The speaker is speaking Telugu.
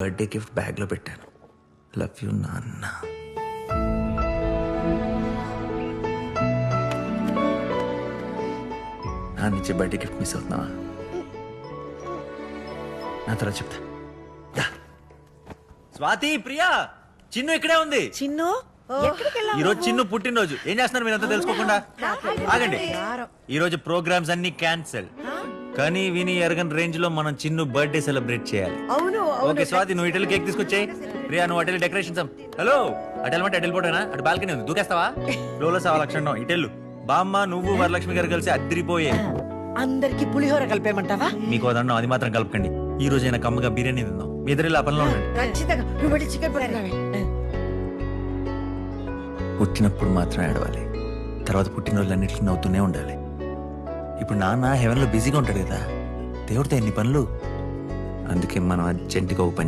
బర్త్డే గిఫ్ట్ బ్యాగ్లో పెట్టాను. లవ్ యూ నాన్న. నాన్న నుంచి బర్త్డే గిఫ్ట్ మిస్ అవుతున్నావా? నా తర్వాత చెప్తా. దా. స్వాతి, ప్రియా, చిన్ను ఇక్కడే ఉంది. చిన్ను ఈ రోజు చిన్ను పుట్టినరోజు. ఏం చేస్తున్నారు మీరంతా తెలుసుకోకుండా? ఆగండి. ఈ రోజు ప్రోగ్రామ్స్ అన్ని క్యాన్సిల్. కానీ విని ఎరగని రేంజ్ లో మనం చిన్ను బర్త్డే సెలబ్రేట్ చేయాలి. అవును ఓకే స్వాతి, నువ్వు ఇటెల్ కేక్ తీసుకొచ్చాయి. ప్రియా, నువ్వు అటెల్ డెకరేషన్స్. హలో, అటెల్ అంటే అటెల్ పోటేనా? అటు బాల్కనీ ఉంది, దూకేస్తావా? లోలో సవా లక్షణం. ఇటెల్లు బామ్మ, నువ్వు వరలక్ష్మి గారు కలిసి అద్దరిపోయే. అందరికి పులిహోర కలిపేమంటావా? మీకు అదన్నా అది మాత్రం కలపకండి. ఈ రోజు అయినా కమ్మగా బిర్యానీ తిందాం. మీ ఇద్దరు ఆ పనిలో ఉండండి. ఖచ్చితంగా నువ్వు వెళ్ళి చికెన్ పట్టుకురావే. పుట్టినప్పుడు మాత్రం ఏడవాలి, తర్వాత పుట్టినరోజులన్నిటికీ నవ్వుతూనే ఉండాలి. ఇప్పుడు నాన్న హెవెన్లో బిజీగా ఉంటాడు కదా, దేవుడితో ఎన్ని పనులు. అందుకే మనం అర్జెంటుగా ఓ పని